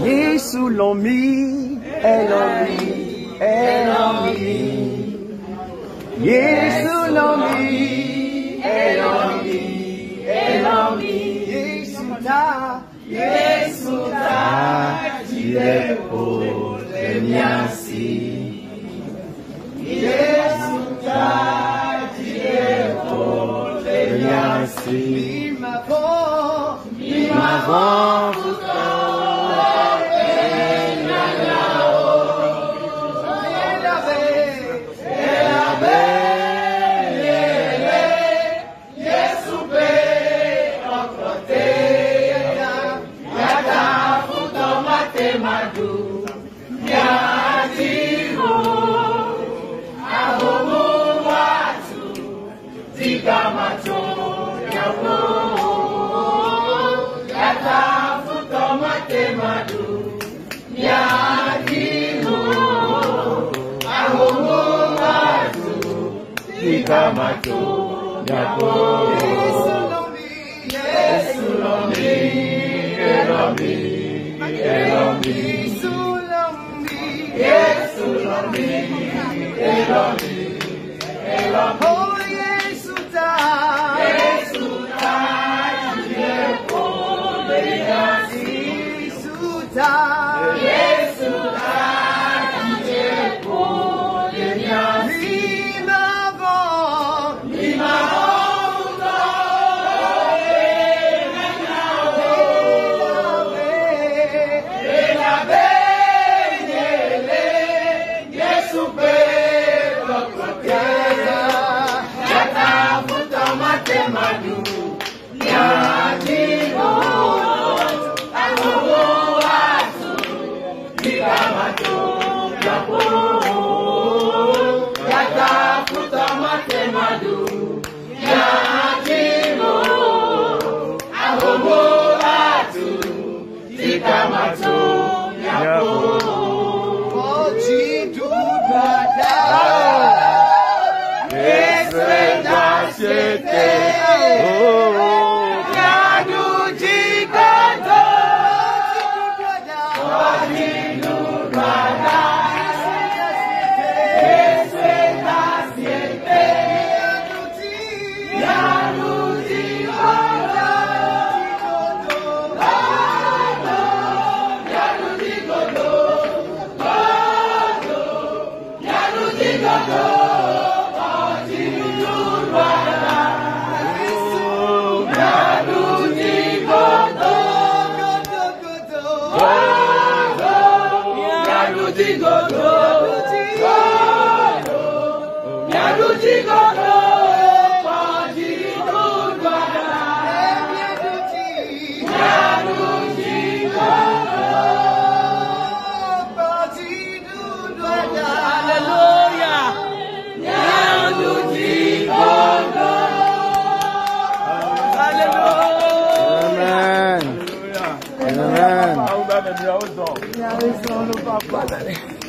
Yesu l'ami, Elomi, Elomi. Yesu l'ami, Elomi, Elomi. Yesu ta, Dieu pour les miasi. Yesu ta, Dieu pour les miasi. Imavon, Kamato, Yako, Yesu l'ami, Elomi, Elomi, Yesu l'ami, Elomi, Elomi, oh Yesu ta, Dieu pour les miasi, Yesu ta, Dieu pour les miasi.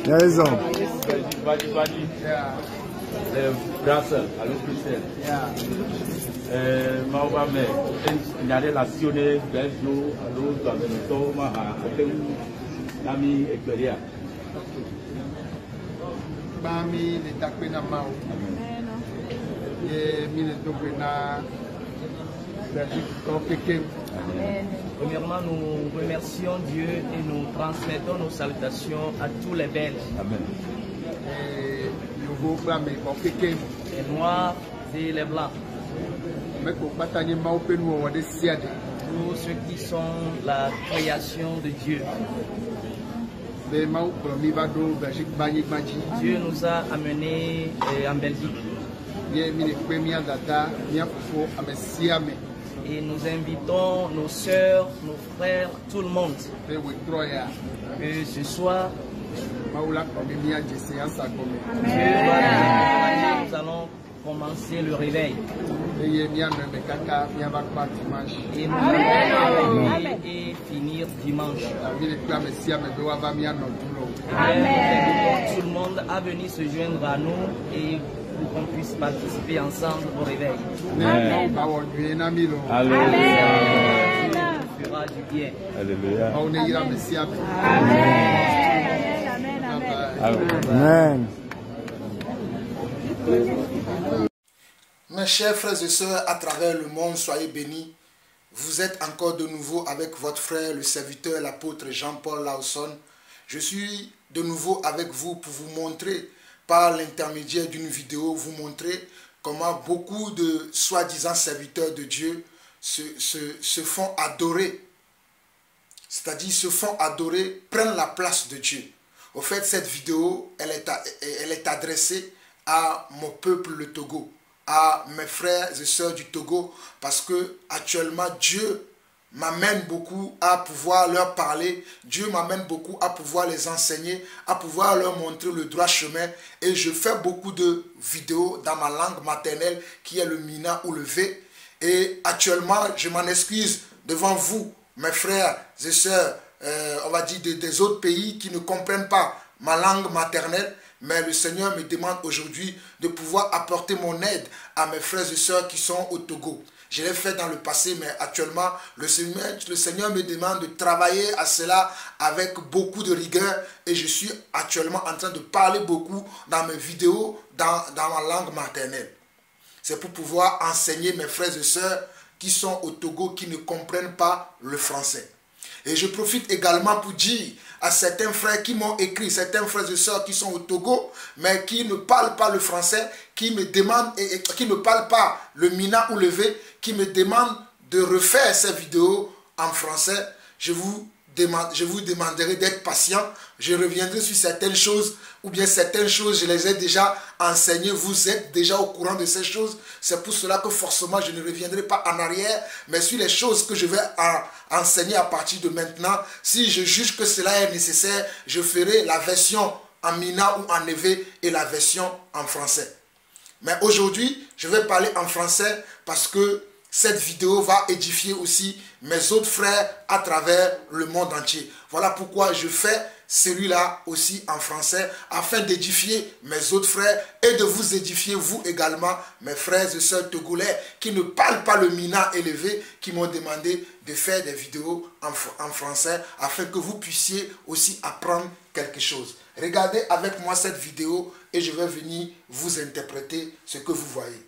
Il a raison. Grâce à l'officiel. Maobame, il y a relations des jours à l'autre, avec le temps, à l'ami Ekberia. Bami, les Takwena Mao. Et Mille Dokwena. Premièrement, nous remercions Dieu et nous transmettons nos salutations à tous les Belges. Amen. Les Noirs et les Blancs. Tous ceux qui sont la création de Dieu. Dieu nous a amenés en Belgique. Et nous invitons nos sœurs, nos frères, tout le monde. Que ce soir, Dieu va nous allons commencer le réveil. Et nous et finir dimanche. Amen. Tout le monde a venu se joindre à nous et pour qu'on puisse participer ensemble au réveil. Amen. Amen. Fera du bien. Alléluia. Amen. Mes chers frères et sœurs, à travers le monde, soyez bénis. Vous êtes encore de nouveau avec votre frère, le serviteur, l'apôtre Jean-Paul Lawson. Je suis de nouveau avec vous pour vous montrer, par l'intermédiaire d'une vidéo, vous montrer comment beaucoup de soi-disant serviteurs de Dieu se font adorer. C'est-à-dire se font adorer, prennent la place de Dieu. Au fait, cette vidéo, elle est adressée à mon peuple, le Togo, à mes frères et sœurs du Togo, parce que actuellement Dieu m'amène beaucoup à pouvoir leur parler, Dieu m'amène beaucoup à pouvoir les enseigner, à pouvoir leur montrer le droit chemin, et je fais beaucoup de vidéos dans ma langue maternelle qui est le Mina ou le V, et actuellement je m'en excuse devant vous, mes frères et sœurs, on va dire des autres pays qui ne comprennent pas ma langue maternelle, mais le Seigneur me demande aujourd'hui de pouvoir apporter mon aide à mes frères et sœurs qui sont au Togo. Je l'ai fait dans le passé, mais actuellement, le Seigneur me demande de travailler à cela avec beaucoup de rigueur, et je suis actuellement en train de parler beaucoup dans mes vidéos dans ma langue maternelle. C'est pour pouvoir enseigner mes frères et sœurs qui sont au Togo, qui ne comprennent pas le français. Et je profite également pour dire à certains frères qui m'ont écrit, certains frères et sœurs qui sont au Togo, mais qui ne parlent pas le français, qui me demandent, et qui ne parlent pas le Mina ou le V, qui me demandent de refaire ces vidéos en français. Je vous demanderai d'être patient. Je reviendrai sur certaines choses, ou bien certaines choses, je les ai déjà enseignées. Vous êtes déjà au courant de ces choses. C'est pour cela que forcément, je ne reviendrai pas en arrière, mais sur les choses que je vais enseigner à partir de maintenant. Si je juge que cela est nécessaire, je ferai la version en Mina ou en EV et la version en français. Mais aujourd'hui, je vais parler en français parce que cette vidéo va édifier aussi mes autres frères à travers le monde entier. Voilà pourquoi je fais celui-là aussi en français, afin d'édifier mes autres frères et de vous édifier vous également, mes frères et sœurs togolais qui ne parlent pas le Mina élevé, qui m'ont demandé de faire des vidéos en français afin que vous puissiez aussi apprendre quelque chose. Regardez avec moi cette vidéo et je vais venir vous interpréter ce que vous voyez.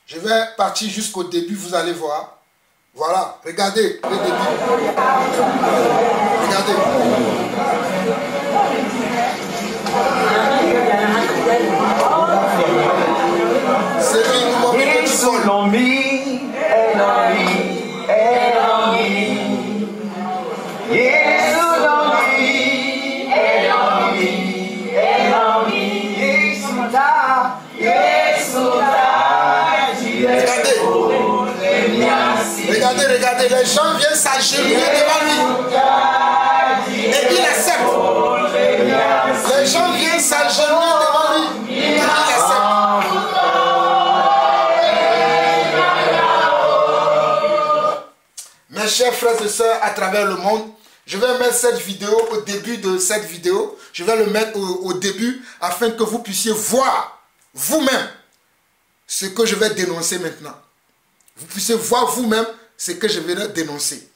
Je vais partir jusqu'au début, vous allez voir. Voilà, regardez le début. Regardez. C'est lui qui m'a fait tout seul. Regardez, les gens viennent s'agenouiller devant lui. Et il accepte. Les gens viennent s'agenouiller devant lui. Et il accepte. Mes chers frères et sœurs à travers le monde, je vais mettre cette vidéo au début de cette vidéo. Je vais le mettre au début afin que vous puissiez voir vous-même ce que je vais dénoncer maintenant. Vous puissiez voir vous-même ce que je vais dénoncer.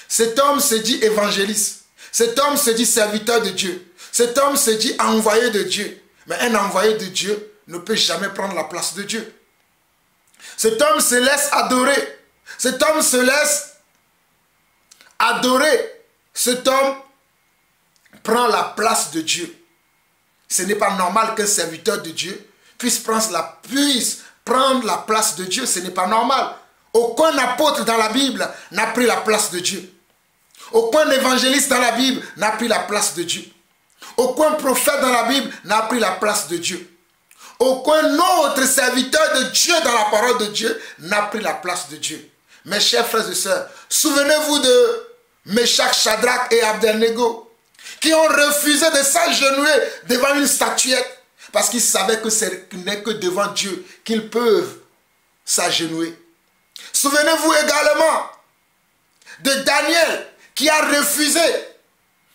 Cet homme se dit évangéliste. Cet homme se dit serviteur de Dieu. Cet homme se dit envoyé de Dieu. Mais un envoyé de Dieu ne peut jamais prendre la place de Dieu. Cet homme se laisse adorer. Cet homme se laisse adorer. Cet homme prend la place de Dieu. Ce n'est pas normal qu'un serviteur de Dieu puisse prendre la place de Dieu. Ce n'est pas normal. Aucun apôtre dans la Bible n'a pris la place de Dieu. Aucun évangéliste dans la Bible n'a pris la place de Dieu. Aucun prophète dans la Bible n'a pris la place de Dieu. Aucun autre serviteur de Dieu dans la parole de Dieu n'a pris la place de Dieu. Mes chers frères et sœurs, souvenez-vous de Meshach, Shadrach et Abednego qui ont refusé de s'agenouiller devant une statuette parce qu'ils savaient que ce n'est que devant Dieu qu'ils peuvent s'agenouiller. Souvenez-vous également de Daniel qui a refusé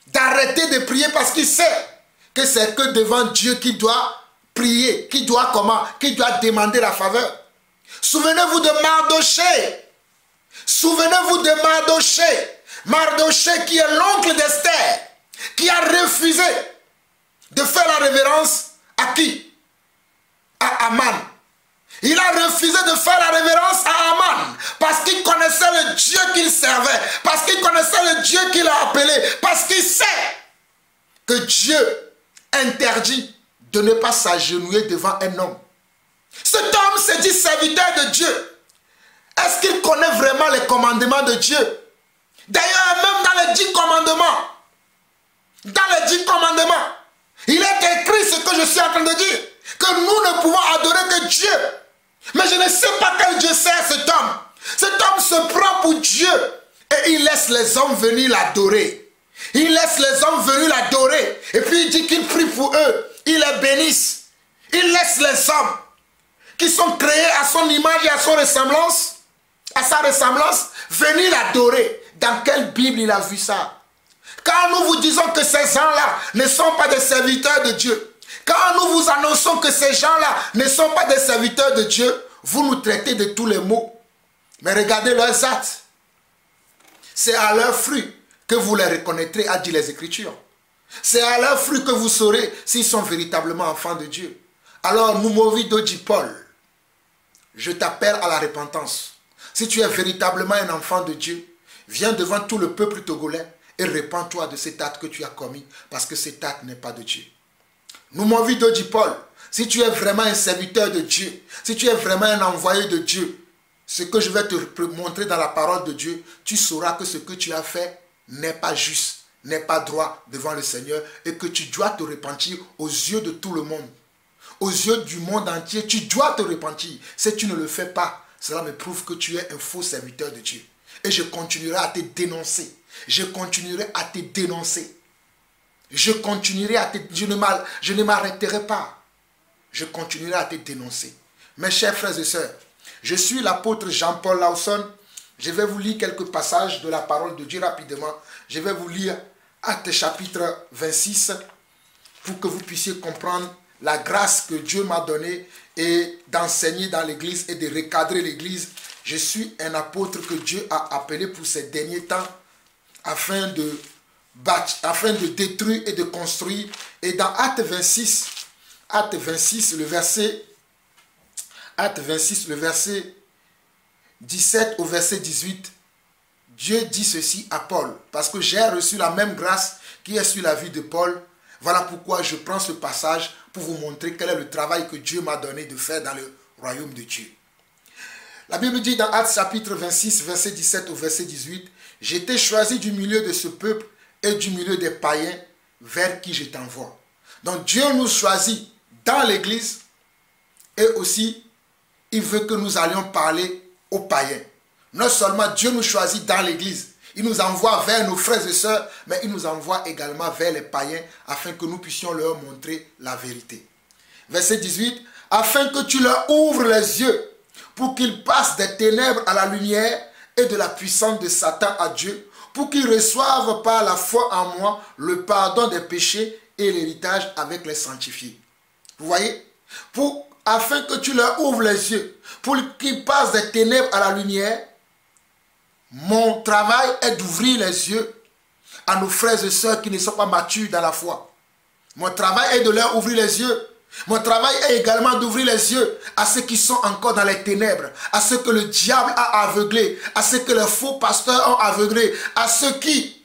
d'arrêter de prier parce qu'il sait que c'est que devant Dieu qu'il doit prier, qu'il doit comment, qu'il doit demander la faveur. Souvenez-vous de Mardoché. Souvenez-vous de Mardoché. Mardoché qui est l'oncle d'Esther, qui a refusé de faire la révérence à qui? À Aman. Il a refusé de faire la révérence à Aman parce qu'il connaissait le Dieu qu'il servait, parce qu'il connaissait le Dieu qu'il a appelé, parce qu'il sait que Dieu interdit de ne pas s'agenouiller devant un homme. Cet homme se dit serviteur de Dieu. Est-ce qu'il connaît vraiment les commandements de Dieu? D'ailleurs, même dans les 10 commandements, il est écrit ce que je suis en train de dire, que nous ne pouvons adorer que Dieu. Mais je ne sais pas quel Dieu sert cet homme. Cet homme se prend pour Dieu et il laisse les hommes venir l'adorer. Il laisse les hommes venir l'adorer. Et puis il dit qu'il prie pour eux. Il les bénisse. Il laisse les hommes qui sont créés à son image et à sa ressemblance, venir l'adorer. Dans quelle Bible il a vu ça? Quand nous vous disons que ces gens-là ne sont pas des serviteurs de Dieu, quand nous vous annonçons que ces gens-là ne sont pas des serviteurs de Dieu, vous nous traitez de tous les maux. Mais regardez leurs actes. C'est à leurs fruits que vous les reconnaîtrez, a dit les Écritures. C'est à leurs fruits que vous saurez s'ils sont véritablement enfants de Dieu. Alors, Numovido dit Paul, je t'appelle à la repentance. Si tu es véritablement un enfant de Dieu, viens devant tout le peuple togolais et répands-toi de cet acte que tu as commis, parce que cet acte n'est pas de Dieu. Numovido dit Paul, si tu es vraiment un serviteur de Dieu, si tu es vraiment un envoyé de Dieu, ce que je vais te montrer dans la parole de Dieu, tu sauras que ce que tu as fait n'est pas juste, n'est pas droit devant le Seigneur et que tu dois te repentir aux yeux de tout le monde. Aux yeux du monde entier, tu dois te repentir. Si tu ne le fais pas, cela me prouve que tu es un faux serviteur de Dieu. Et je continuerai à te dénoncer. Je continuerai à te dénoncer. Je continuerai à te... Je ne m'arrêterai pas. Je continuerai à te dénoncer. Mes chers frères et sœurs, je suis l'apôtre Jean-Paul Lawson. Je vais vous lire quelques passages de la parole de Dieu rapidement. Je vais vous lire Actes chapitre 26 pour que vous puissiez comprendre la grâce que Dieu m'a donnée et d'enseigner dans l'église et de recadrer l'église. Je suis un apôtre que Dieu a appelé pour ces derniers temps afin de détruire et de construire. Et dans Actes 26, le verset 17 au verset 18, Dieu dit ceci à Paul, parce que j'ai reçu la même grâce qui est sur la vie de Paul. Voilà pourquoi je prends ce passage pour vous montrer quel est le travail que Dieu m'a donné de faire dans le royaume de Dieu. La Bible dit dans Actes chapitre 26, verset 17 au verset 18, « J'étais choisi du milieu de ce peuple et du milieu des païens vers qui je t'envoie. » Donc Dieu nous choisit dans l'église et aussi il veut que nous allions parler aux païens. Non seulement Dieu nous choisit dans l'église, il nous envoie vers nos frères et sœurs, mais il nous envoie également vers les païens afin que nous puissions leur montrer la vérité. Verset 18, « Afin que tu leur ouvres les yeux pour qu'ils passent des ténèbres à la lumière et de la puissance de Satan à Dieu, pour qu'ils reçoivent par la foi en moi le pardon des péchés et l'héritage avec les sanctifiés. » Vous voyez? Afin que tu leur ouvres les yeux, pour qu'ils passent des ténèbres à la lumière. Mon travail est d'ouvrir les yeux à nos frères et sœurs qui ne sont pas matures dans la foi. Mon travail est de leur ouvrir les yeux. Mon travail est également d'ouvrir les yeux à ceux qui sont encore dans les ténèbres, à ceux que le diable a aveuglés, à ceux que les faux pasteurs ont aveuglés, à ceux qui,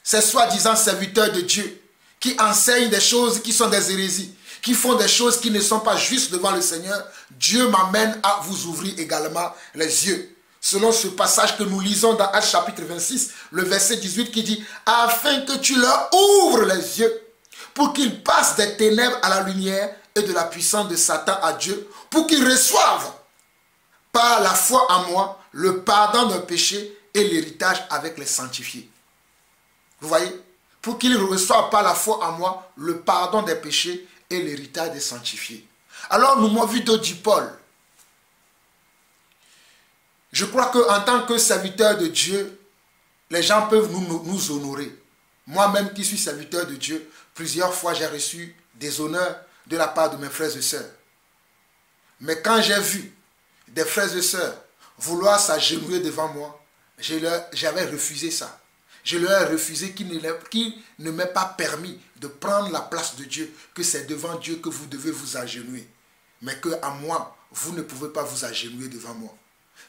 ces soi-disant serviteurs de Dieu, qui enseignent des choses qui sont des hérésies, qui font des choses qui ne sont pas justes devant le Seigneur. Dieu m'amène à vous ouvrir également les yeux. selon ce passage que nous lisons dans Actes chapitre 26, le verset 18 qui dit « Afin que tu leur ouvres les yeux, pour qu'ils passent des ténèbres à la lumière et de la puissance de Satan à Dieu, pour qu'ils reçoivent par la foi en moi le pardon d'un péché et l'héritage avec les sanctifiés. » Vous voyez? Pour qu'ils reçoivent par la foi en moi le pardon des péchés et l'héritage des sanctifiés. Alors nous m'avons vu dit Paul. Je crois qu'en tant que serviteur de Dieu, les gens peuvent nous honorer. Moi-même qui suis serviteur de Dieu, plusieurs fois j'ai reçu des honneurs de la part de mes frères et sœurs. Mais quand j'ai vu des frères et sœurs vouloir s'agenouiller devant moi, j'avais refusé ça. Je leur ai refusé qu'ils ne m'aient pas permis de prendre la place de Dieu, que c'est devant Dieu que vous devez vous agenouiller. Mais qu'à moi, vous ne pouvez pas vous agenouiller devant moi.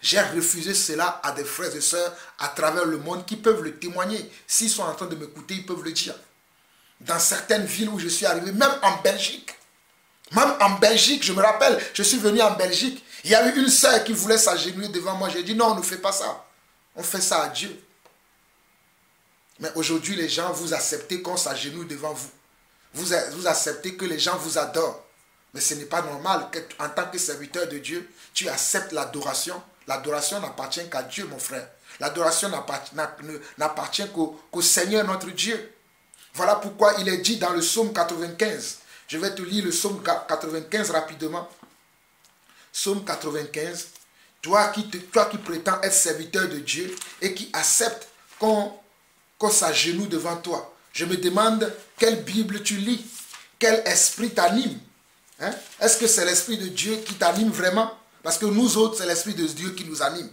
J'ai refusé cela à des frères et sœurs à travers le monde qui peuvent le témoigner. S'ils sont en train de m'écouter, ils peuvent le dire. Dans certaines villes où je suis arrivé, même en Belgique, je me rappelle, je suis venu en Belgique, il y a eu une sœur qui voulait s'agenouiller devant moi. J'ai dit non, on ne fait pas ça. On fait ça à Dieu. Mais aujourd'hui, les gens, vous acceptez qu'on s'agenouille devant vous. Vous acceptez que les gens vous adorent. Mais ce n'est pas normal qu'en tant que serviteur de Dieu, tu acceptes l'adoration. L'adoration n'appartient qu'à Dieu, mon frère. L'adoration n'appartient qu'au Seigneur notre Dieu. Voilà pourquoi il est dit dans le psaume 95. Je vais te lire le psaume 95 rapidement. Psaume 95. Toi qui prétends être serviteur de Dieu et qui acceptes qu'on s'agenouille devant toi. Je me demande quelle Bible tu lis, quel esprit t'anime. Hein? Est-ce que c'est l'esprit de Dieu qui t'anime vraiment? Parce que nous autres, c'est l'esprit de Dieu qui nous anime.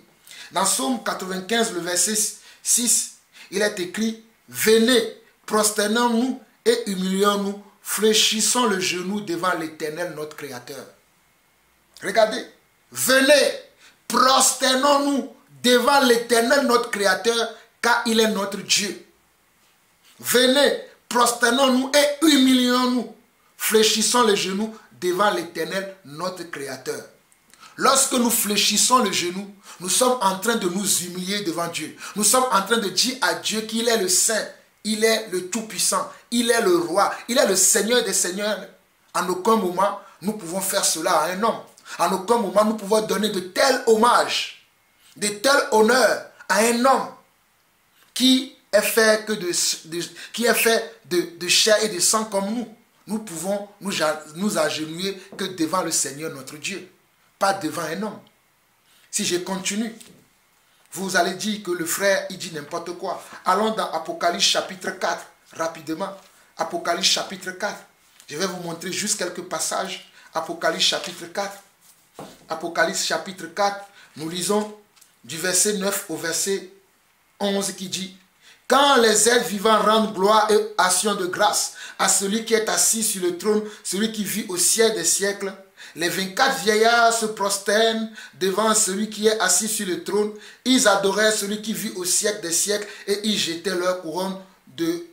Dans Psaume 95, le verset 6, il est écrit « Venez, prosternons-nous et humilions-nous, fléchissons le genou devant l'Éternel, notre Créateur. » Regardez, venez, prosternons-nous devant l'Éternel, notre Créateur, car il est notre Dieu. Venez, prosternons-nous et humilions-nous, fléchissons les genoux devant l'Éternel, notre Créateur. Lorsque nous fléchissons le genou, nous sommes en train de nous humilier devant Dieu. Nous sommes en train de dire à Dieu qu'il est le Saint, il est le Tout-Puissant, il est le Roi, il est le Seigneur des Seigneurs. En aucun moment, nous pouvons faire cela à un homme. En aucun moment, nous pouvons donner de tels hommages, de tels honneurs à un homme qui est fait de chair et de sang comme nous. Nous pouvons nous agenouiller que devant le Seigneur notre Dieu, pas devant un homme. Si je continue, vous allez dire que le frère, il dit n'importe quoi. Allons dans Apocalypse chapitre 4, rapidement. Apocalypse chapitre 4. Je vais vous montrer juste quelques passages. Apocalypse chapitre 4. Apocalypse chapitre 4, nous lisons du verset 9 au verset 11 qui dit « Quand les êtres vivants rendent gloire et action de grâce à celui qui est assis sur le trône, celui qui vit au siècle des siècles, les 24 vieillards se prosternent devant celui qui est assis sur le trône. Ils adoraient celui qui vit au siècle des siècles et ils jetaient leur couronne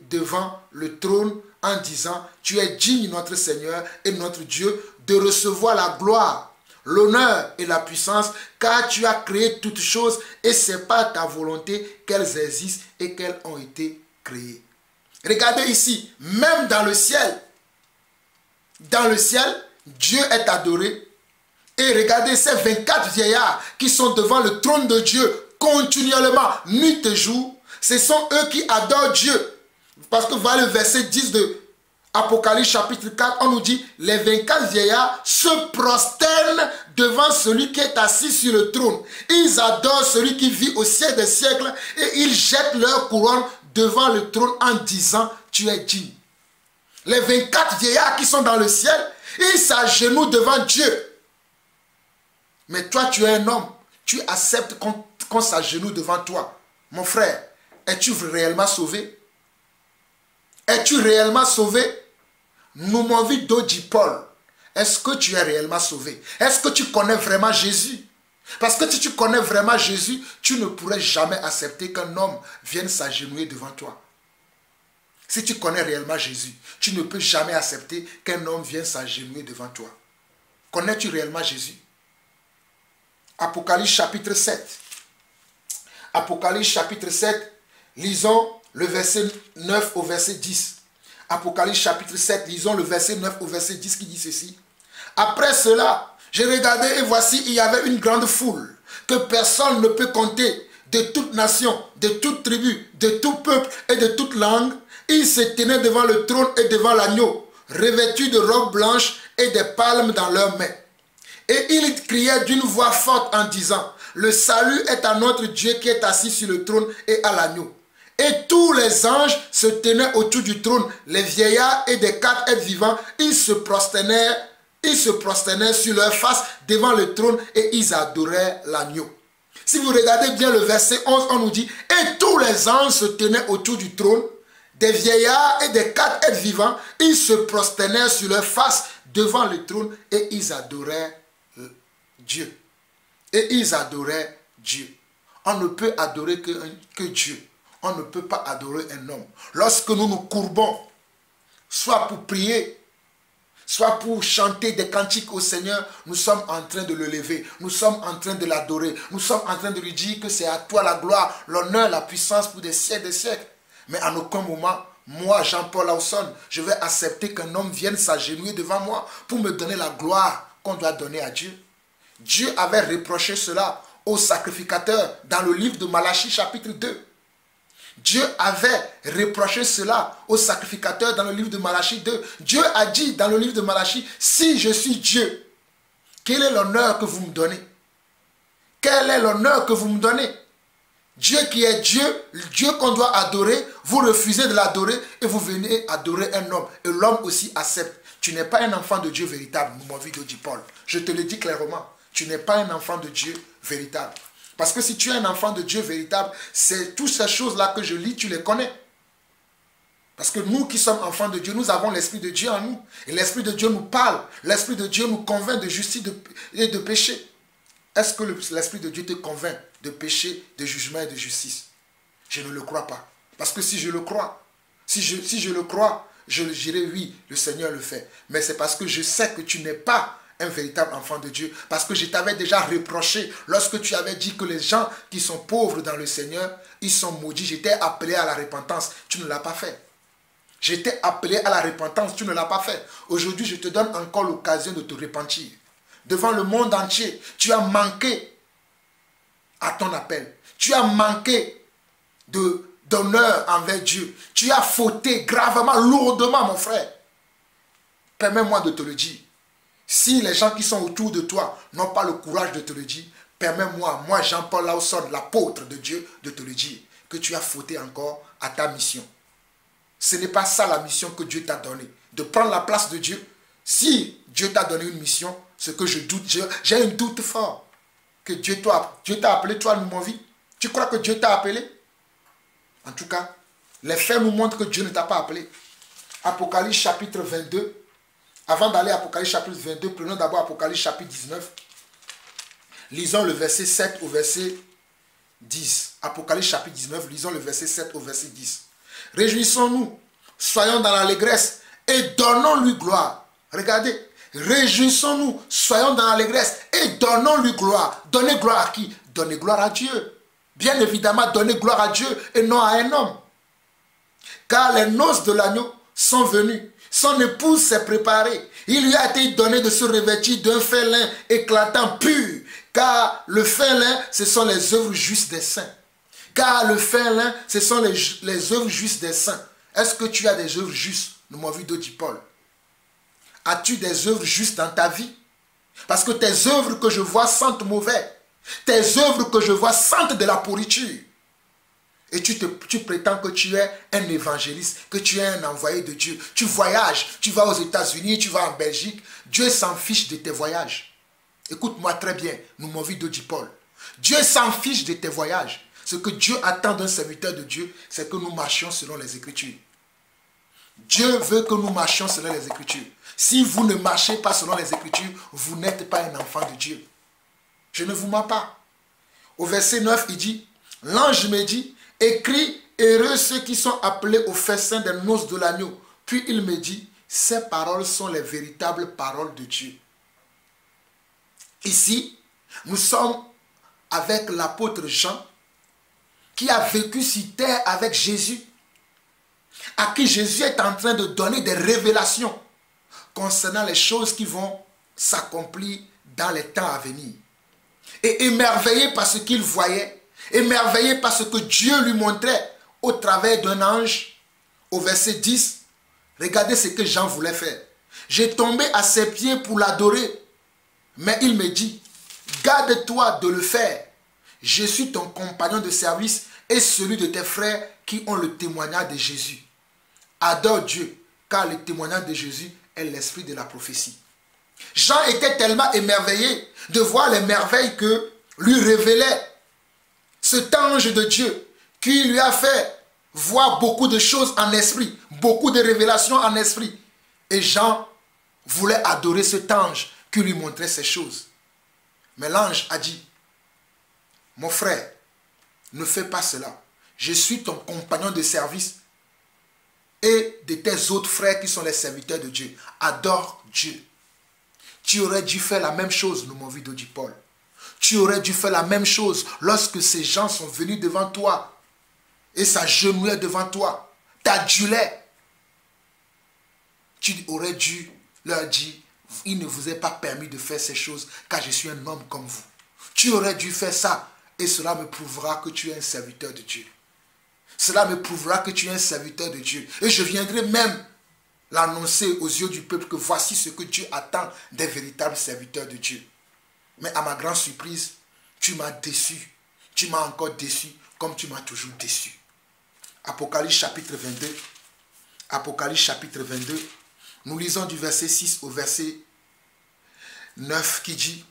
devant le trône en disant « Tu es digne, notre Seigneur et notre Dieu, de recevoir la gloire, l'honneur et la puissance, car tu as créé toutes choses et c'est par ta volonté qu'elles existent et qu'elles ont été créées. » Regardez ici, même dans le ciel, Dieu est adoré. Et regardez ces 24 vieillards qui sont devant le trône de Dieu continuellement, nuit et jour. Ce sont eux qui adorent Dieu. Parce que voilà le verset 10 de Apocalypse chapitre 4, on nous dit, les 24 vieillards se prosternent devant celui qui est assis sur le trône. Ils adorent celui qui vit au siècle des siècles et ils jettent leur couronne devant le trône en disant, tu es digne. Les 24 vieillards qui sont dans le ciel, ils s'agenouillent devant Dieu. Mais toi, tu es un homme, tu acceptes qu'on s'agenouille devant toi. Mon frère, es-tu réellement sauvé? Es-tu réellement sauvé? Nous m'avons vu dit Paul. Est-ce que tu es réellement sauvé? Est-ce que tu connais vraiment Jésus? Parce que si tu connais vraiment Jésus, tu ne pourrais jamais accepter qu'un homme vienne s'agenouiller devant toi. Si tu connais réellement Jésus, tu ne peux jamais accepter qu'un homme vienne s'agenouiller devant toi. Connais-tu réellement Jésus? Apocalypse chapitre 7. Apocalypse chapitre 7, lisons le verset 9 au verset 10. Apocalypse chapitre 7, lisons le verset 9 au verset 10 qui dit ceci. Après cela, j'ai regardé et voici, il y avait une grande foule que personne ne peut compter, de toute nation, de toute tribu, de tout peuple et de toute langue. Ils se tenaient devant le trône et devant l'agneau, revêtus de robes blanches et des palmes dans leurs mains. Et ils criaient d'une voix forte en disant, le salut est à notre Dieu qui est assis sur le trône et à l'agneau. Et tous les anges se tenaient autour du trône, les vieillards et des 4 êtres vivants, ils se prosternaient sur leur face devant le trône et ils adoraient l'agneau. Si vous regardez bien le verset 11, on nous dit, et tous les anges se tenaient autour du trône, des vieillards et des 4 êtres vivants, ils se prosternaient sur leur face devant le trône et ils adoraient Dieu. Et ils adoraient Dieu. On ne peut adorer que Dieu. On ne peut pas adorer un homme. Lorsque nous nous courbons, soit pour prier, soit pour chanter des cantiques au Seigneur, nous sommes en train de le lever. Nous sommes en train de l'adorer. Nous sommes en train de lui dire que c'est à toi la gloire, l'honneur, la puissance pour des siècles et des siècles. Mais à aucun moment, moi, Jean-Paul Lawson, je vais accepter qu'un homme vienne s'agenouiller devant moi pour me donner la gloire qu'on doit donner à Dieu. Dieu avait reproché cela aux sacrificateurs dans le livre de Malachie chapitre 2. Dieu avait reproché cela aux sacrificateurs dans le livre de Malachie 2. Dieu a dit dans le livre de Malachie, si je suis Dieu, quel est l'honneur que vous me donnez? Quel est l'honneur que vous me donnez? Dieu qui est Dieu, Dieu qu'on doit adorer, vous refusez de l'adorer et vous venez adorer un homme. Et l'homme aussi accepte. Tu n'es pas un enfant de Dieu véritable, mon vidéo dit Paul. Je te le dis clairement, tu n'es pas un enfant de Dieu véritable. Parce que si tu es un enfant de Dieu véritable, c'est toutes ces choses-là que je lis, tu les connais. Parce que nous qui sommes enfants de Dieu, nous avons l'Esprit de Dieu en nous. Et l'Esprit de Dieu nous parle. L'Esprit de Dieu nous convainc de justice et de péché. Est-ce que l'Esprit de Dieu te convainc de péché, de jugement et de justice? Je ne le crois pas. Parce que si je le crois, si je le crois, je dirais oui, le Seigneur le fait. Mais c'est parce que je sais que tu n'es pas un véritable enfant de Dieu. Parce que je t'avais déjà reproché lorsque tu avais dit que les gens qui sont pauvres dans le Seigneur, ils sont maudits. J'étais appelé à la repentance. Tu ne l'as pas fait. J'étais appelé à la repentance. Tu ne l'as pas fait. Aujourd'hui, je te donne encore l'occasion de te repentir. Devant le monde entier, tu as manqué à ton appel. Tu as manqué d'honneur envers Dieu. Tu as fauté gravement, lourdement, mon frère. Permets-moi de te le dire. Si les gens qui sont autour de toi n'ont pas le courage de te le dire, permets-moi, moi Jean-Paul Lawson, l'apôtre de Dieu, de te le dire, que tu as fauté encore à ta mission. Ce n'est pas ça la mission que Dieu t'a donnée, de prendre la place de Dieu. Si Dieu t'a donné une mission, ce que je doute, j'ai un doute fort, que Dieu t'a appelé, toi, mon vie. Tu crois que Dieu t'a appelé? En tout cas, les faits nous montrent que Dieu ne t'a pas appelé. Apocalypse chapitre 22. Avant d'aller à Apocalypse chapitre 22, prenons d'abord Apocalypse chapitre 19. Lisons le verset 7 au verset 10. Apocalypse chapitre 19, lisons le verset 7 au verset 10. Réjouissons-nous, soyons dans l'allégresse et donnons-lui gloire. Regardez, réjouissons-nous, soyons dans l'allégresse et donnons-lui gloire. Donnez gloire à qui? Donnez gloire à Dieu. Bien évidemment, donnez gloire à Dieu et non à un homme. Car les noces de l'agneau sont venues. Son épouse s'est préparée. Il lui a été donné de se revêtir d'un fin lin éclatant pur. Car le fin lin, ce sont les œuvres justes des saints. Car le fin lin, ce sont les œuvres justes des saints. Est-ce que tu as des œuvres justes? Nous m'avons vu dit Paul. As-tu des œuvres justes dans ta vie? Parce que tes œuvres que je vois sentent mauvais. Tes œuvres que je vois sentent de la pourriture. Et tu prétends que tu es un évangéliste, que tu es un envoyé de Dieu. Tu voyages, tu vas aux États-Unis, tu vas en Belgique. Dieu s'en fiche de tes voyages. Écoute-moi très bien, nous m'avons vu dit Paul. Dieu s'en fiche de tes voyages. Ce que Dieu attend d'un serviteur de Dieu, c'est que nous marchions selon les Écritures. Dieu veut que nous marchions selon les Écritures. Si vous ne marchez pas selon les Écritures, vous n'êtes pas un enfant de Dieu. Je ne vous mens pas. Au verset 9, il dit, l'ange me dit, écris, heureux ceux qui sont appelés au festin des noces de l'agneau. Puis il me dit, ces paroles sont les véritables paroles de Dieu. Ici, nous sommes avec l'apôtre Jean qui a vécu sur terre avec Jésus, à qui Jésus est en train de donner des révélations concernant les choses qui vont s'accomplir dans les temps à venir. Et émerveillé par ce qu'il voyait, émerveillé par ce que Dieu lui montrait au travers d'un ange, au verset 10, regardez ce que Jean voulait faire. J'ai tombé à ses pieds pour l'adorer, mais il me dit, garde-toi de le faire. Je suis ton compagnon de service et celui de tes frères qui ont le témoignage de Jésus. Adore Dieu, car le témoignage de Jésus est l'esprit de la prophétie. Jean était tellement émerveillé de voir les merveilles que lui révélait cet ange de Dieu qui lui a fait voir beaucoup de choses en esprit, beaucoup de révélations en esprit. Et Jean voulait adorer cet ange qui lui montrait ces choses. Mais l'ange a dit, mon frère, ne fais pas cela. Je suis ton compagnon de service et de tes autres frères qui sont les serviteurs de Dieu. Adore Dieu. Tu aurais dû faire la même chose, nous m'avons vu d'Odi Paul. Tu aurais dû faire la même chose lorsque ces gens sont venus devant toi et s'agenouillaient devant toi, t'adulaient. Tu aurais dû leur dire, il ne vous est pas permis de faire ces choses car je suis un homme comme vous. Tu aurais dû faire ça et cela me prouvera que tu es un serviteur de Dieu. Cela me prouvera que tu es un serviteur de Dieu. Et je viendrai même l'annoncer aux yeux du peuple que voici ce que Dieu attend des véritables serviteurs de Dieu. Mais à ma grande surprise, tu m'as déçu. Tu m'as encore déçu comme tu m'as toujours déçu. Apocalypse chapitre 22. Apocalypse chapitre 22. Nous lisons du verset 6 au verset 9 qui dit,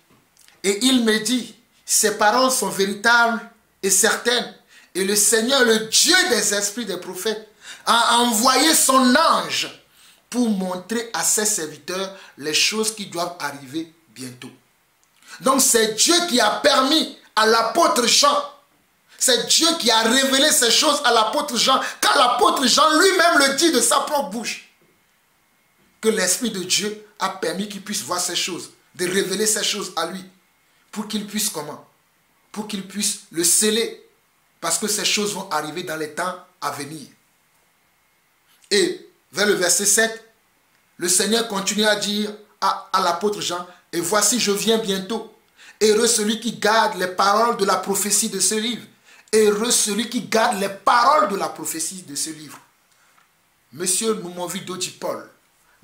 et il me dit, ces paroles sont véritables et certaines. Et le Seigneur, le Dieu des esprits des prophètes, a envoyé son ange pour montrer à ses serviteurs les choses qui doivent arriver bientôt. Donc c'est Dieu qui a permis à l'apôtre Jean, c'est Dieu qui a révélé ces choses à l'apôtre Jean, car l'apôtre Jean lui-même le dit de sa propre bouche, que l'Esprit de Dieu a permis qu'il puisse voir ces choses, de révéler ces choses à lui, pour qu'il puisse comment? Pour qu'il puisse le sceller, parce que ces choses vont arriver dans les temps à venir. Et vers le verset 7, le Seigneur continue à dire à l'apôtre Jean, et voici je viens bientôt. Heureux celui qui garde les paroles de la prophétie de ce livre. Heureux celui qui garde les paroles de la prophétie de ce livre. Monsieur Noumovi d'Odi Paul,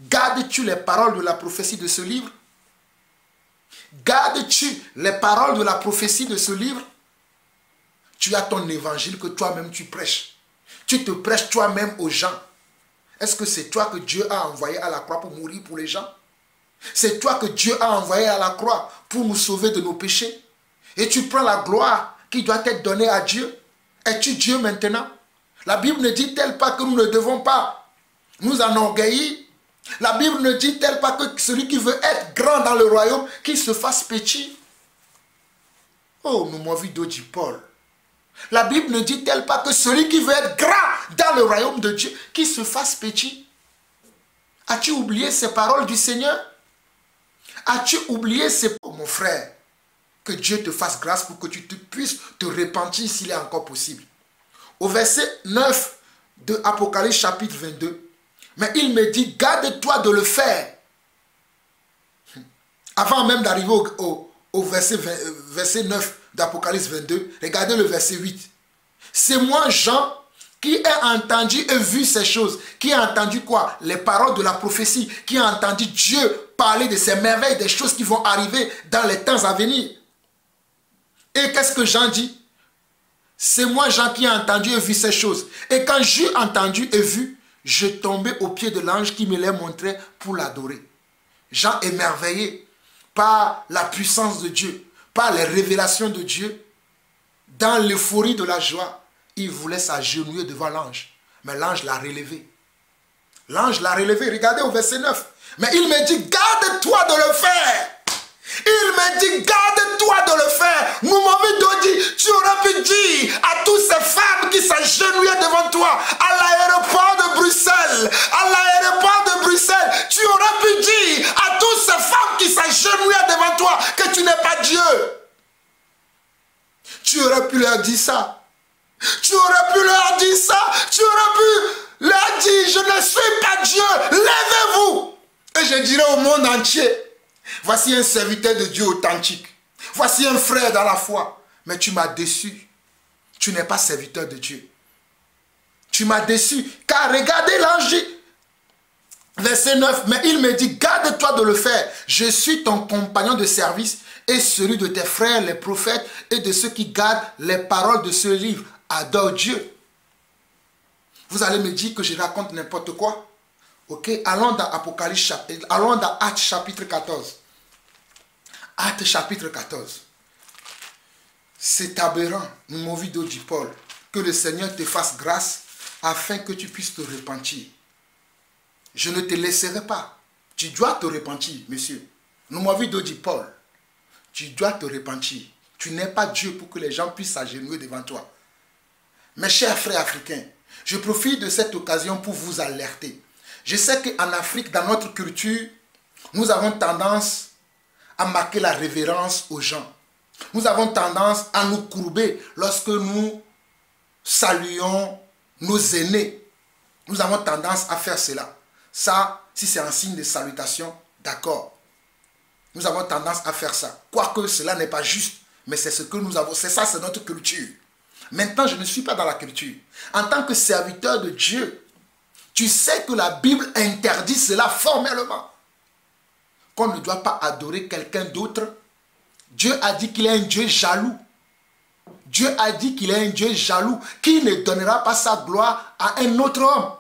gardes-tu les paroles de la prophétie de ce livre? Gardes-tu les paroles de la prophétie de ce livre? Tu as ton évangile que toi-même tu prêches. Tu te prêches toi-même aux gens. Est-ce que c'est toi que Dieu a envoyé à la croix pour mourir pour les gens? C'est toi que Dieu a envoyé à la croix pour nous sauver de nos péchés. Et tu prends la gloire qui doit être donnée à Dieu. Es-tu Dieu maintenant? La Bible ne dit-elle pas que nous ne devons pas nous enorgueillir? La Bible ne dit-elle pas que celui qui veut être grand dans le royaume, qu'il se fasse petit? Oh, nous m'avons vu d'Odi Paul. La Bible ne dit-elle pas que celui qui veut être grand dans le royaume de Dieu, qu'il se fasse petit? As-tu oublié ces paroles du Seigneur? As-tu oublié ces paroles? Oh, mon frère, que Dieu te fasse grâce pour que tu puisses te repentir s'il est encore possible. Au verset 9 de Apocalypse chapitre 22, mais il me dit, garde-toi de le faire. Avant même d'arriver au verset 9 d'Apocalypse 22, regardez le verset 8. C'est moi, Jean, qui ai entendu et vu ces choses. Qui a entendu quoi? Les paroles de la prophétie. Qui a entendu Dieu parler de ces merveilles, des choses qui vont arriver dans les temps à venir. Et qu'est-ce que Jean dit? C'est moi, Jean, qui ai entendu et vu ces choses. Et quand j'ai entendu et vu, je tombais aux pieds de l'ange qui me les montrait pour l'adorer. Jean émerveillé par la puissance de Dieu, par les révélations de Dieu, dans l'euphorie de la joie, il voulait s'agenouiller devant l'ange. Mais l'ange l'a relevé. L'ange l'a relevé. Regardez au verset 9. Mais il me dit, garde-toi de le faire. Il me dit, garde-toi de le faire. Moumovi dit, tu aurais pu dire à toutes ces femmes qui s'agenouillaient devant toi, à l'aéroport de Bruxelles, tu aurais pu dire à toutes ces femmes qui s'agenouillaient devant toi que tu n'es pas Dieu. Tu aurais pu leur dire ça. Tu aurais pu leur dire ça. Tu aurais pu leur dire, je ne suis pas Dieu. Levez-vous. Et je dirais au monde entier, voici un serviteur de Dieu authentique. Voici un frère dans la foi. Mais tu m'as déçu. Tu n'es pas serviteur de Dieu. Tu m'as déçu. Car regardez l'ange. Verset 9. Mais il me dit, garde-toi de le faire. Je suis ton compagnon de service et celui de tes frères, les prophètes, et de ceux qui gardent les paroles de ce livre. Adore Dieu. Vous allez me dire que je raconte n'importe quoi. Ok, allons dans Apocalypse, allons dans Actes chapitre 14. Actes chapitre 14. C'est aberrant, mon vidéo dit Paul, que le Seigneur te fasse grâce afin que tu puisses te repentir. Je ne te laisserai pas. Tu dois te repentir, monsieur. Mon vidéo dit Paul, tu dois te repentir. Tu n'es pas Dieu pour que les gens puissent s'agenouiller devant toi. Mes chers frères africains, je profite de cette occasion pour vous alerter. Je sais qu'en Afrique, dans notre culture, nous avons tendance à marquer la révérence aux gens. Nous avons tendance à nous courber lorsque nous saluons nos aînés. Nous avons tendance à faire cela. Ça, si c'est un signe de salutation, d'accord. Nous avons tendance à faire ça. Quoique cela n'est pas juste, mais c'est ce que nous avons. C'est ça, c'est notre culture. Maintenant, je ne suis pas dans la culture. En tant que serviteur de Dieu, tu sais que la Bible interdit cela formellement. Qu'on ne doit pas adorer quelqu'un d'autre. Dieu a dit qu'il est un Dieu jaloux. Dieu a dit qu'il est un Dieu jaloux qui ne donnera pas sa gloire à un autre homme.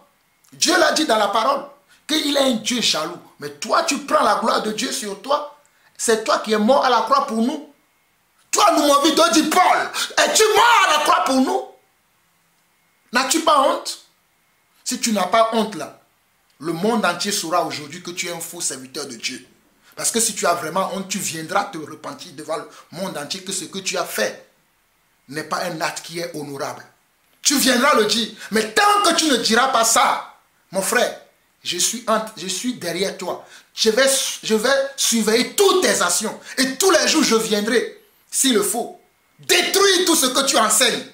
Dieu l'a dit dans la parole qu'il est un Dieu jaloux. Mais toi, tu prends la gloire de Dieu sur toi. C'est toi qui es mort à la croix pour nous. Toi, nous m'avons dit, Paul, es-tu mort à la croix pour nous? N'as-tu pas honte? Si tu n'as pas honte là, le monde entier saura aujourd'hui que tu es un faux serviteur de Dieu. Parce que si tu as vraiment honte, tu viendras te repentir devant le monde entier que ce que tu as fait n'est pas un acte qui est honorable. Tu viendras le dire. Mais tant que tu ne diras pas ça, mon frère, je suis derrière toi. Je vais surveiller toutes tes actions. Et tous les jours, je viendrai, s'il le faut, détruire tout ce que tu enseignes.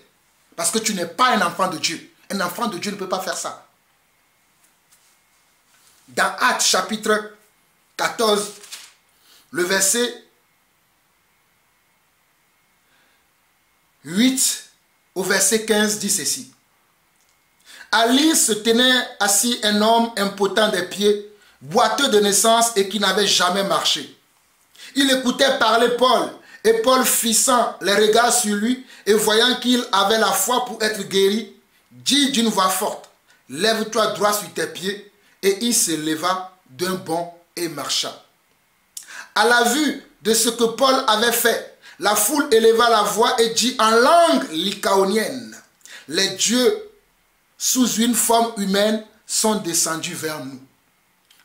Parce que tu n'es pas un enfant de Dieu. Un enfant de Dieu ne peut pas faire ça. Dans Actes chapitre 14, le verset 8 au verset 15 dit ceci. À l'île se tenait assis un homme impotent des pieds, boiteux de naissance et qui n'avait jamais marché. Il écoutait parler Paul, et Paul, fixant les regards sur lui et voyant qu'il avait la foi pour être guéri, dit d'une voix forte, « Lève-toi droit sur tes pieds. » Et il se leva d'un bond et marcha. À la vue de ce que Paul avait fait, la foule éleva la voix et dit en langue lycaonienne, « Les dieux sous une forme humaine sont descendus vers nous. »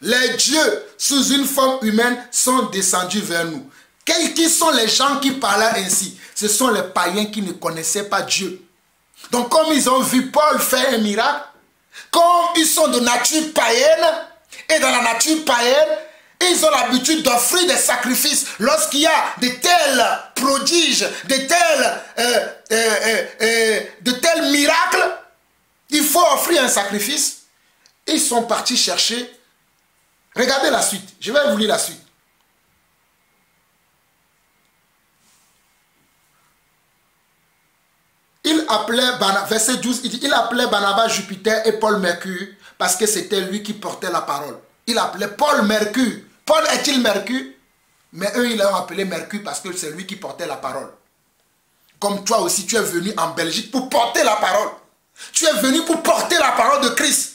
Les dieux sous une forme humaine sont descendus vers nous. Qui sont les gens qui parlaient ainsi? Ce sont les païens qui ne connaissaient pas Dieu. Donc comme ils ont vu Paul faire un miracle, comme ils sont de nature païenne, et dans la nature païenne, ils ont l'habitude d'offrir des sacrifices. Lorsqu'il y a de tels prodiges, de tels miracles, il faut offrir un sacrifice. Ils sont partis chercher. Regardez la suite. Je vais vous lire la suite. Il appelait, verset 12, il dit, il appelait Barnabas Jupiter et Paul Mercure parce que c'était lui qui portait la parole. Il appelait Paul Mercure. Paul est-il Mercure? Mais eux, ils l'ont appelé Mercure parce que c'est lui qui portait la parole. Comme toi aussi, tu es venu en Belgique pour porter la parole. Tu es venu pour porter la parole de Christ.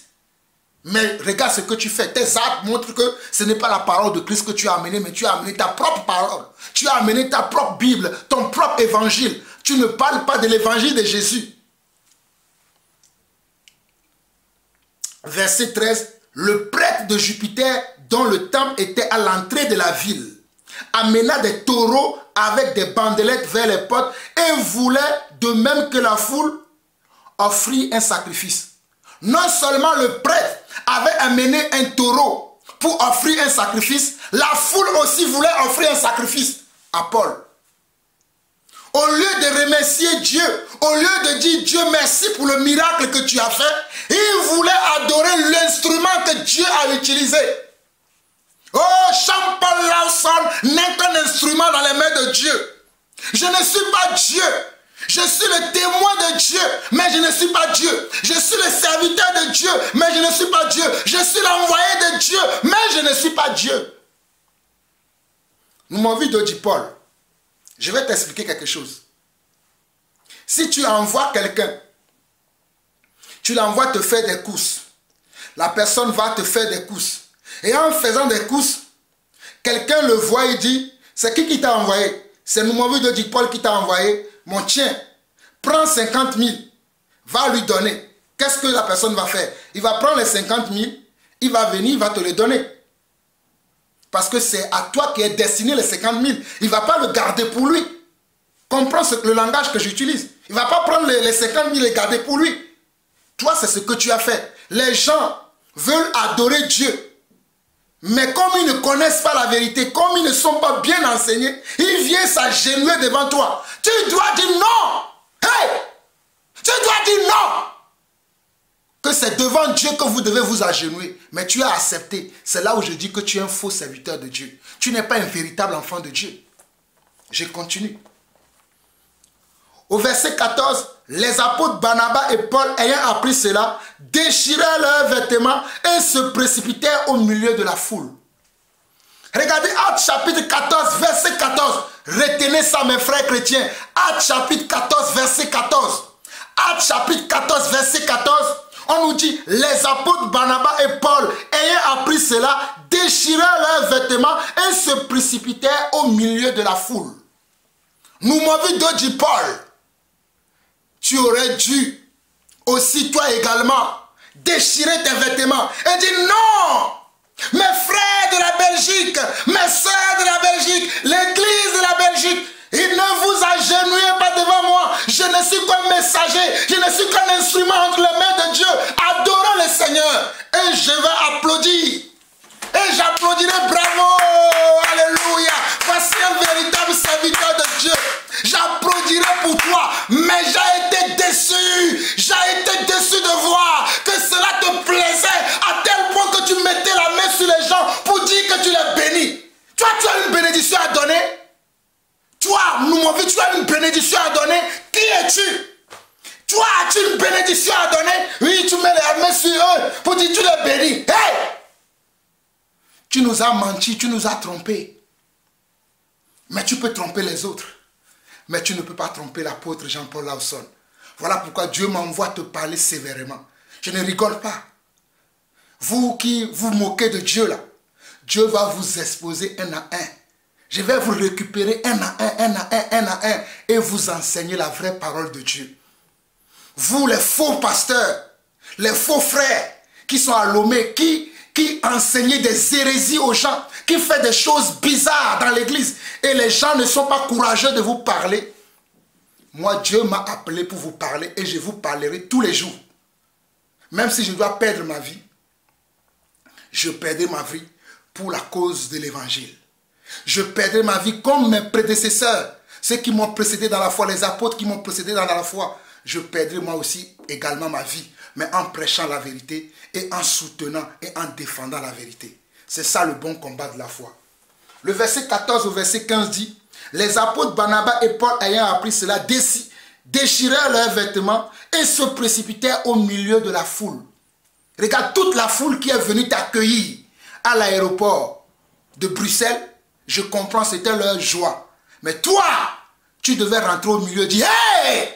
Mais regarde ce que tu fais. Tes actes montrent que ce n'est pas la parole de Christ que tu as amené, mais tu as amené ta propre parole. Tu as amené ta propre Bible, ton propre évangile. Tu ne parles pas de l'évangile de Jésus. Verset 13. Le prêtre de Jupiter, dont le temple était à l'entrée de la ville, amena des taureaux avec des bandelettes vers les portes et voulait, de même que la foule, offrir un sacrifice. Non seulement le prêtre avait amené un taureau pour offrir un sacrifice, la foule aussi voulait offrir un sacrifice à Paul. au lieu de remercier Dieu, au lieu de dire Dieu merci pour le miracle que tu as fait, il voulait adorer l'instrument que Dieu a utilisé. Oh, Jean-Paul Lawson n'est qu'un instrument dans les mains de Dieu. Je ne suis pas Dieu. Je suis le témoin de Dieu, mais je ne suis pas Dieu. Je suis le serviteur de Dieu, mais je ne suis pas Dieu. Je suis l'envoyé de Dieu, mais je ne suis pas Dieu. Nous m'avons vu de Paul. Je vais t'expliquer quelque chose. Si tu envoies quelqu'un, tu l'envoies te faire des courses. La personne va te faire des courses. Et en faisant des courses, quelqu'un le voit et dit, c'est qui t'a envoyé? C'est nous m'avons vu de Paul qui t'a envoyé. Mon tien, prends 50 000, va lui donner. Qu'est-ce que la personne va faire? Il va prendre les 50 000, il va venir, il va te les donner. Parce que c'est à toi qui est destiné les 50 000. Il ne va pas le garder pour lui. Comprends le langage que j'utilise. Il ne va pas prendre les 50 000 et les garder pour lui. Toi, c'est ce que tu as fait. Les gens veulent adorer Dieu. Mais comme ils ne connaissent pas la vérité, comme ils ne sont pas bien enseignés, ils viennent s'agenouiller devant toi. Tu dois dire non. Hey! Tu dois dire non. Que c'est devant Dieu que vous devez vous agenouiller. Mais tu as accepté. C'est là où je dis que tu es un faux serviteur de Dieu. Tu n'es pas un véritable enfant de Dieu. Je continue. Au verset 14, les apôtres Barnabas et Paul, ayant appris cela, déchirèrent leurs vêtements et se précipitèrent au milieu de la foule. Regardez Actes chapitre 14, verset 14. Retenez ça, mes frères chrétiens. Actes chapitre 14, verset 14. Actes chapitre 14, verset 14. On nous dit, les apôtres Barnabas et Paul, ayant appris cela, déchirèrent leurs vêtements et se précipitèrent au milieu de la foule. Nous m'avons vu de dire, Paul, tu aurais dû aussi toi également déchirer tes vêtements et dire non, mes frères de la Belgique, mes soeurs de la Belgique, l'église de la Belgique, il ne vous agenouillez pas devant moi. Je ne suis qu'un messager, je ne suis qu'un instrument entre les mains de Dieu. Adorons le Seigneur et je vais applaudir. Et j'applaudirai, bravo, alléluia. Voici un véritable serviteur de Dieu. J'applaudirai pour toi, mais j'ai été déçu. J'ai été déçu de voir que cela te plaisait à tel point que tu mettais la main sur les gens pour dire que tu les bénis. Toi, tu as une bénédiction à donner. Toi, nous m'avons vu, tu as une bénédiction à donner. Qui es-tu? Toi, as-tu une bénédiction à donner? Oui, tu mets la main sur eux pour dire tu les bénis. Hey! Tu nous as menti, tu nous as trompés. Mais tu peux tromper les autres. Mais tu ne peux pas tromper l'apôtre Jean-Paul Lawson. Voilà pourquoi Dieu m'envoie te parler sévèrement. Je ne rigole pas. Vous qui vous moquez de Dieu là, Dieu va vous exposer un à un. Je vais vous récupérer un à un, et vous enseigner la vraie parole de Dieu. Vous les faux pasteurs, les faux frères qui sont à Lomé, qui enseignent des hérésies aux gens, qui font des choses bizarres dans l'église, et les gens ne sont pas courageux de vous parler. Moi, Dieu m'a appelé pour vous parler, et je vous parlerai tous les jours. Même si je dois perdre ma vie, je perdrai ma vie pour la cause de l'évangile. Je perdrai ma vie comme mes prédécesseurs, ceux qui m'ont précédé dans la foi, les apôtres qui m'ont précédé dans la foi. Je perdrai moi aussi également ma vie, mais en prêchant la vérité et en soutenant et en défendant la vérité. C'est ça le bon combat de la foi. Le verset 14 au verset 15 dit, les apôtres Barnabas et Paul ayant appris cela, déchirèrent leurs vêtements et se précipitèrent au milieu de la foule. Regarde toute la foule qui est venue t'accueillir à l'aéroport de Bruxelles. Je comprends, c'était leur joie. Mais toi, tu devais rentrer au milieu et dire, hey,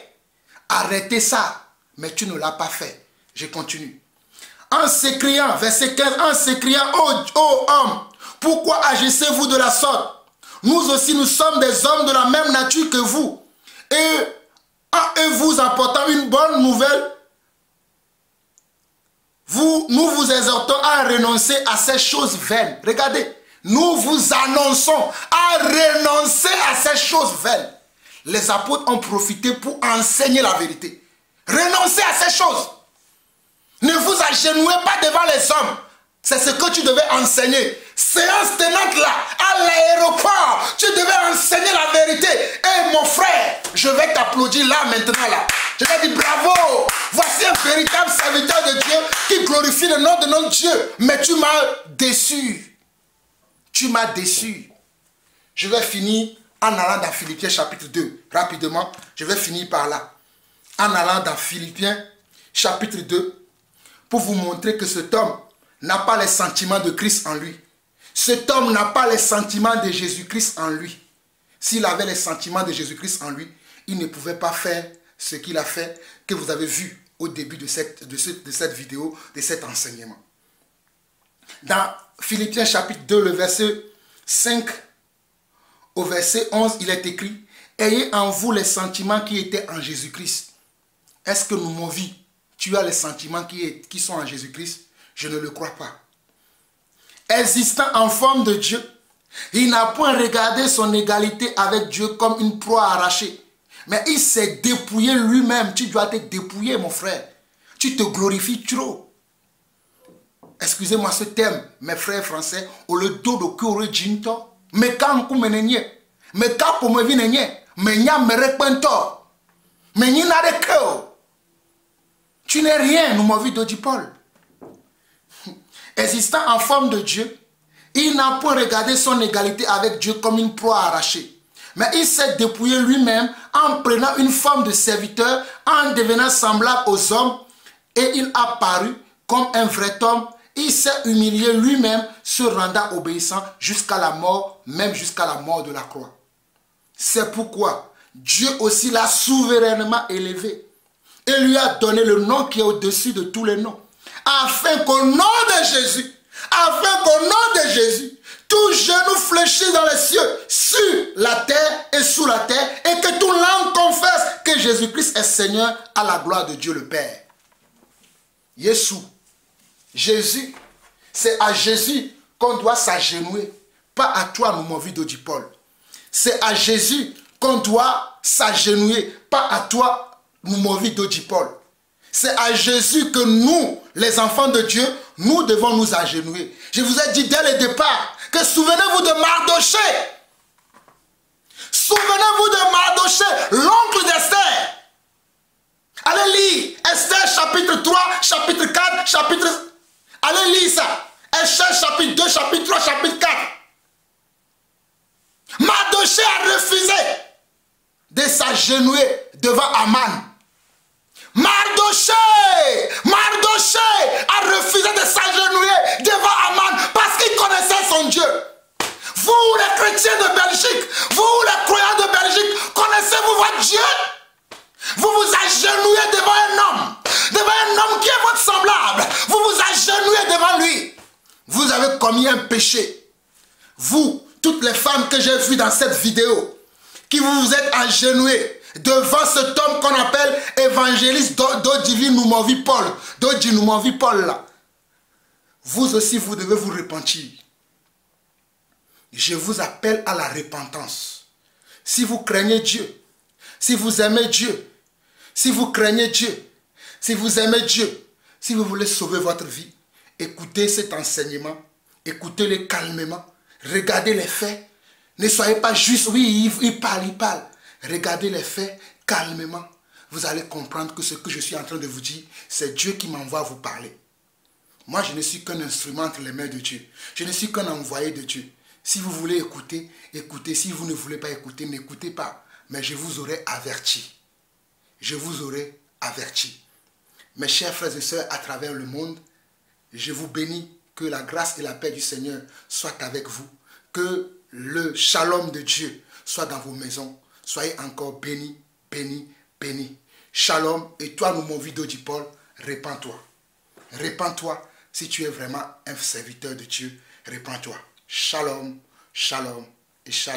arrêtez ça. Mais tu ne l'as pas fait. Je continue. En s'écriant, verset 15, en s'écriant, ô hommes, pourquoi agissez-vous de la sorte? Nous aussi, nous sommes des hommes de la même nature que vous. Et vous apportant une bonne nouvelle, nous vous exhortons à renoncer à ces choses vaines. Regardez. Nous vous annonçons à renoncer à ces choses vaines. Les apôtres ont profité pour enseigner la vérité. Renoncez à ces choses. Ne vous agenouillez pas devant les hommes. C'est ce que tu devais enseigner. séance tenante là, à l'aéroport, tu devais enseigner la vérité. Et mon frère, je vais t'applaudir là maintenant là. Je vais dire bravo, voici un véritable serviteur de Dieu qui glorifie le nom de notre Dieu. Mais tu m'as déçu. Tu m'as déçu. Je vais finir en allant dans Philippiens chapitre 2. Rapidement, je vais finir par là. En allant dans Philippiens chapitre 2, pour vous montrer que cet homme n'a pas les sentiments de Christ en lui. Cet homme n'a pas les sentiments de Jésus-Christ en lui. S'il avait les sentiments de Jésus-Christ en lui, il ne pouvait pas faire ce qu'il a fait, que vous avez vu au début de cette vidéo, de cet enseignement. Dans Philippiens chapitre 2, le verset 5 au verset 11, il est écrit « Ayez en vous les sentiments qui étaient en Jésus-Christ. » Est-ce que nous, mon vie, tu as les sentiments qui sont en Jésus-Christ? Je ne le crois pas. Existant en forme de Dieu, il n'a point regardé son égalité avec Dieu comme une proie arrachée. Mais il s'est dépouillé lui-même. Tu dois te dépouiller, mon frère. Tu te glorifies trop. Excusez-moi ce terme, mes frères français. Au le dos de Kure Jinto. Mais quand vous me nenye. Mais quand vous me venez. Mais n'y me repento. Mais n'y n'a de que. Tu n'es rien, nous m'avons vu d'Odi Paul. Existant en forme de Dieu, il n'a point regardé son égalité avec Dieu comme une proie arrachée. Mais il s'est dépouillé lui-même en prenant une forme de serviteur, en devenant semblable aux hommes, et il a paru comme un vrai homme. Il s'est humilié lui-même, se rendant obéissant jusqu'à la mort, même jusqu'à la mort de la croix. C'est pourquoi Dieu aussi l'a souverainement élevé et lui a donné le nom qui est au-dessus de tous les noms, afin qu'au nom de Jésus, tout genou fléchisse dans les cieux, sur la terre et sous la terre, et que tout langue confesse que Jésus-Christ est Seigneur, à la gloire de Dieu le Père. Yeshua, Jésus, c'est à Jésus qu'on doit s'agenouiller, pas à toi, nous m'en d'Odi Paul. C'est à Jésus qu'on doit s'agenouiller, pas à toi, nous m'en d'Odi Paul. C'est à Jésus que nous, les enfants de Dieu, nous devons nous agenouiller. Je vous ai dit dès le départ que souvenez-vous de Mardoché. Souvenez-vous de Mardoché, l'oncle d'Esther. Allez lire Esther chapitre 3, chapitre 4, chapitre... Allez lire ça. Esther chapitre 2, chapitre 3, chapitre 4. Mardoché a refusé de s'agenouiller devant Aman. Mardoché a refusé de s'agenouiller devant Aman parce qu'il connaissait son Dieu. Vous les chrétiens de Belgique, vous les croyants de Belgique, connaissez-vous votre Dieu? Vous vous agenouillez devant un homme qui est votre semblable. Vous vous agenouillez devant lui. Vous avez commis un péché. Vous, toutes les femmes que j'ai vues dans cette vidéo, qui vous êtes agenouillées devant cet homme qu'on appelle évangéliste d'Odi Noumovi Paul. D'Odi Noumovi Paul là. Vous aussi, vous devez vous repentir. Je vous appelle à la repentance. Si vous craignez Dieu, si vous aimez Dieu, si vous craignez Dieu, si vous aimez Dieu, si vous voulez sauver votre vie, écoutez cet enseignement, écoutez-le calmement, regardez les faits. Ne soyez pas juste, oui, il parle. Regardez les faits calmement. Vous allez comprendre que ce que je suis en train de vous dire, c'est Dieu qui m'envoie vous parler. Moi, je ne suis qu'un instrument entre les mains de Dieu. Je ne suis qu'un envoyé de Dieu. Si vous voulez écouter, écoutez. Si vous ne voulez pas écouter, n'écoutez pas. Mais je vous aurai averti. Je vous aurai averti. Mes chers frères et sœurs à travers le monde, je vous bénis, que la grâce et la paix du Seigneur soient avec vous. Que le shalom de Dieu soit dans vos maisons. Soyez encore bénis, bénis, bénis. Shalom. Et toi, nous, mon vidéo d'Odi Paul, répands-toi. Répands-toi si tu es vraiment un serviteur de Dieu. Répands-toi. Shalom, shalom et shalom.